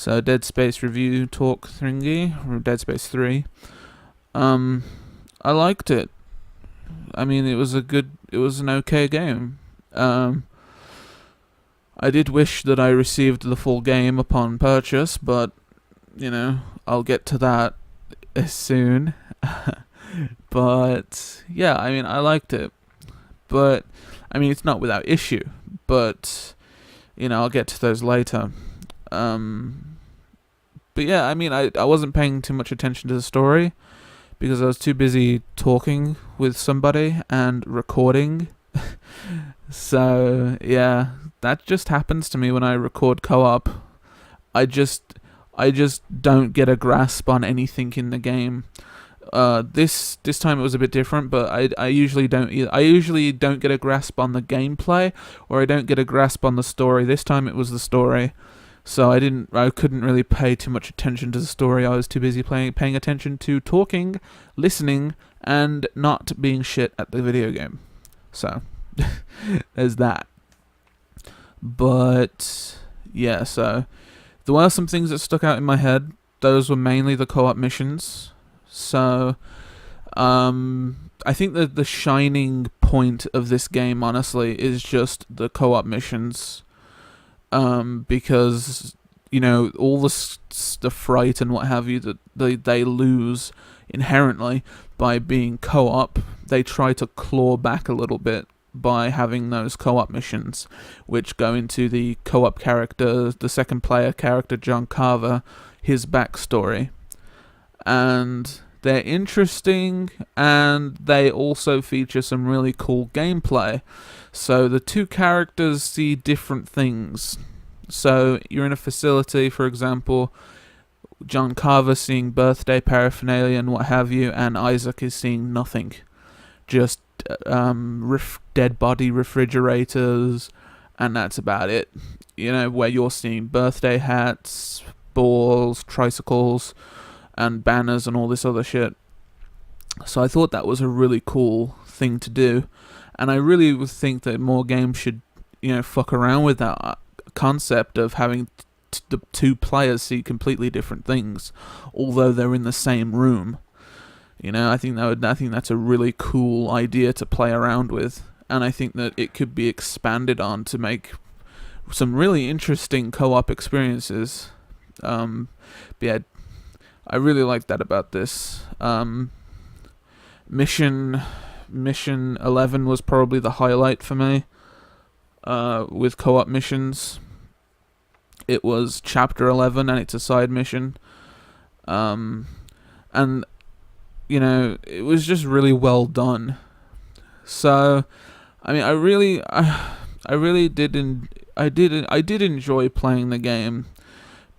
So Dead Space review talk thingy, or Dead Space 3. I liked it. I mean, it was an okay game. I did wish that I received the full game upon purchase, but, I'll get to that soon. But, yeah, I mean, I liked it. But, I mean, it's not without issue. But, I'll get to those later. But yeah, I mean, I wasn't paying too much attention to the story because I was too busy talking with somebody and recording. So, yeah, that just happens to me when I record co-op. I just don't get a grasp on anything in the game. This time it was a bit different, but I usually don't either. I usually don't get a grasp on the gameplay, or I don't get a grasp on the story. This time it was the story, so I couldn't really pay too much attention to the story. I was too busy paying attention to talking, listening, and not being shit at the video game. So there's that. But yeah, so there were some things that stuck out in my head. Those were mainly the co-op missions. So, I think that the shining point of this game, honestly, is just the co-op missions. Because, all the fright and what have you that they lose inherently by being co-op, they try to claw back a little bit by having those co-op missions, which go into the co-op character, the second player character, John Carver, his backstory. And they're interesting, and they also feature some really cool gameplay. So the two characters see different things. So you're in a facility, for example, John Carver seeing birthday paraphernalia and what have you, and Isaac is seeing nothing. Just dead body refrigerators, and that's about it. Where you're seeing birthday hats, balls, tricycles, and banners and all this other shit. So I thought that was a really cool thing to do, and I really would think that more games should, fuck around with that concept of having the two players see completely different things, although they're in the same room. I think that's a really cool idea to play around with, and I think that it could be expanded on to make some really interesting co-op experiences. But yeah, I really like that about this. Mission 11 was probably the highlight for me. With co-op missions, it was Chapter 11, and it's a side mission. And it was just really well done. So, I mean, I did enjoy playing the game.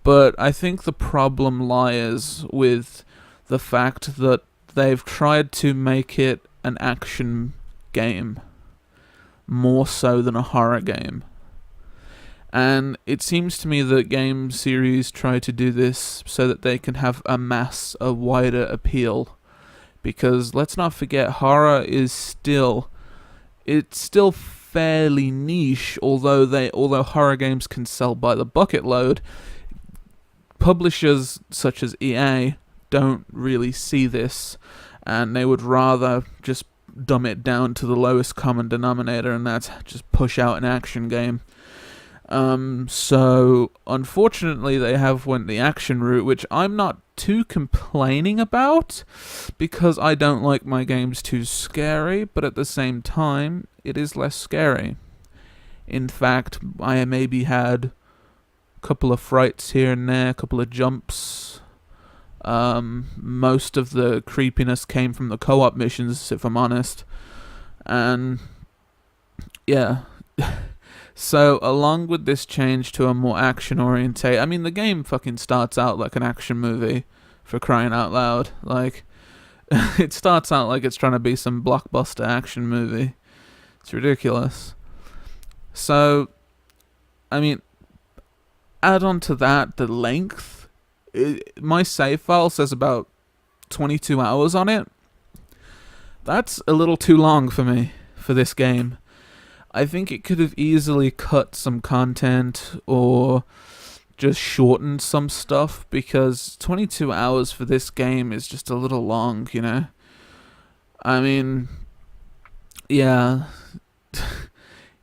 But I think the problem lies with the fact that they've tried to make it an action game more so than a horror game. And it seems to me that game series try to do this so that they can have a wider appeal. Because let's not forget, horror is still fairly niche, although horror games can sell by the bucket load. Publishers such as EA don't really see this, and they would rather just dumb it down to the lowest common denominator, and that's just push out an action game. So unfortunately they have went the action route, which I'm not too complaining about, because I don't like my games too scary, but at the same time, it is less scary. In fact, I maybe had couple of frights here and there, a couple of jumps. Most of the creepiness came from the co-op missions, if I'm honest. And yeah. So along with this change to a more action orientate, I mean, the game fucking starts out like an action movie, for crying out loud. Like, it starts out like it's trying to be some blockbuster action movie. It's ridiculous. So, I mean, add on to that the length. My save file says about 22 hours on it. That's a little too long for me, for this game. I think it could have easily cut some content or just shortened some stuff, because 22 hours for this game is just a little long, you know? I mean, yeah.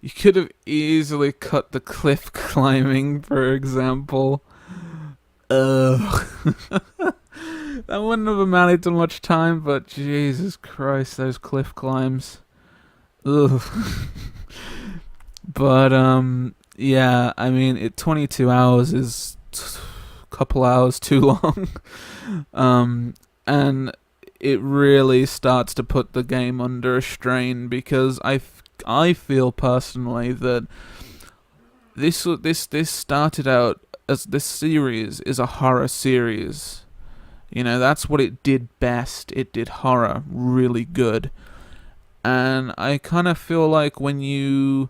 You could have easily cut the cliff climbing, for example. Ugh. That wouldn't have amounted to much time, but Jesus Christ, those cliff climbs. Ugh. But, yeah, I mean, 22 hours is a couple hours too long. And it really starts to put the game under a strain, because I feel personally that this started out as, this series is a horror series. You know, that's what it did best. It did horror really good. And I kind of feel like when you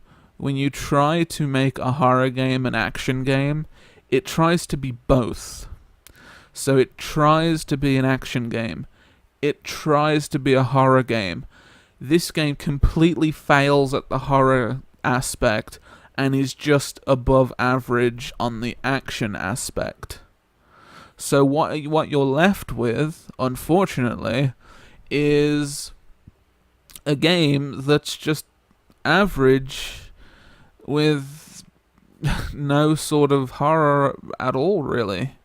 try to make a horror game an action game, it tries to be both. So it tries to be an action game. It tries to be a horror game. This game completely fails at the horror aspect and is just above average on the action aspect. So what you're left with, unfortunately, is a game that's just average with no sort of horror at all, really.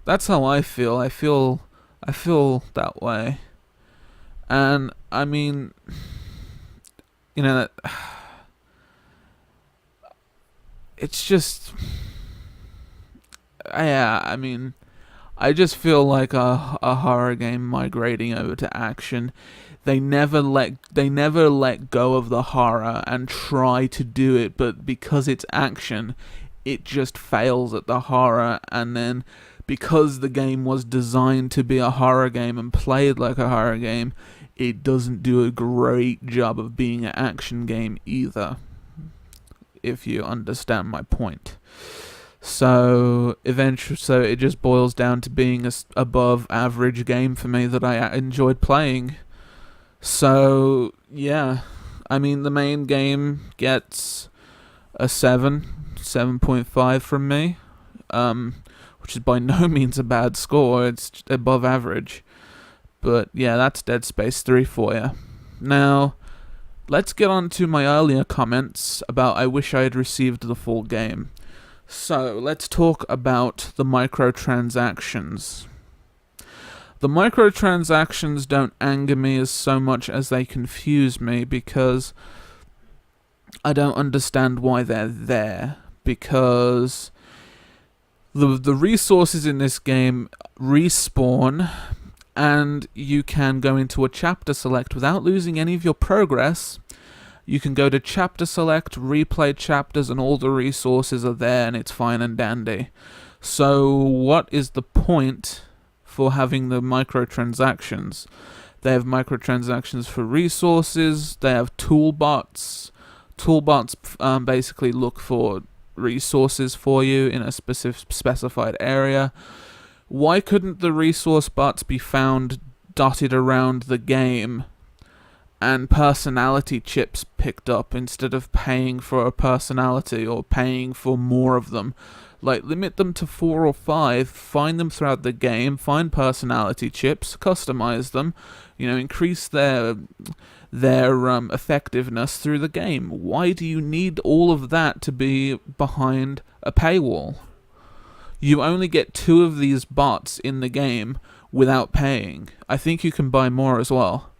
That's how I feel. I feel that way. And I mean, you know, it's just, yeah, I mean, I just feel like a horror game migrating over to action. They never let go of the horror and try to do it, but because it's action, it just fails at the horror. And then because the game was designed to be a horror game and played like a horror game, it doesn't do a great job of being an action game either, if you understand my point. So it just boils down to being a above average game for me that I enjoyed playing. So yeah, I mean, the main game gets a 7.5 from me, which is by no means a bad score. It's above average. But yeah, that's Dead Space 3 for you. Now, let's get on to my earlier comments about I wish I had received the full game. So, let's talk about the microtransactions. The microtransactions don't anger me as so much as they confuse me, because I don't understand why they're there. Because the resources in this game respawn, and you can go into a chapter select without losing any of your progress. You can go to chapter select, replay chapters, and all the resources are there, and it's fine and dandy. So what is the point for having the microtransactions? They have microtransactions for resources. They have toolbots. Toolbots basically look for resources for you in a specified area. Why couldn't the resource bots be found dotted around the game and personality chips picked up instead of paying for a personality or paying for more of them? Like, limit them to 4 or 5, find them throughout the game, find personality chips, customize them, you know, increase their effectiveness through the game. Why do you need all of that to be behind a paywall? You only get 2 of these bots in the game without paying. I think you can buy more as well.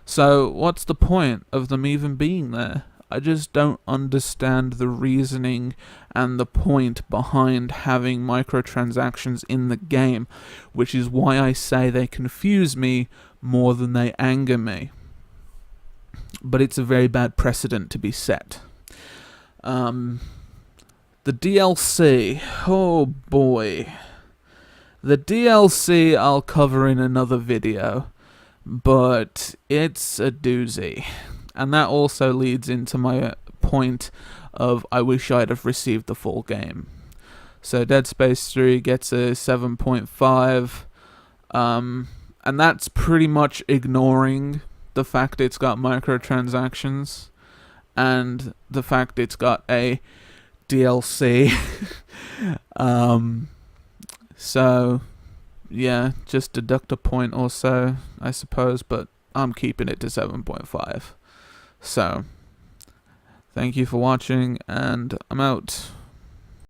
So what's the point of them even being there? I just don't understand the reasoning and the point behind having microtransactions in the game, which is why I say they confuse me more than they anger me. But it's a very bad precedent to be set. The DLC, oh boy. The DLC I'll cover in another video, but it's a doozy. And that also leads into my point of I wish I'd have received the full game. So Dead Space 3 gets a 7.5, and that's pretty much ignoring the fact it's got microtransactions and the fact it's got a DLC. So yeah, just deduct a point or so, I suppose, but I'm keeping it to 7.5. So thank you for watching, and I'm out.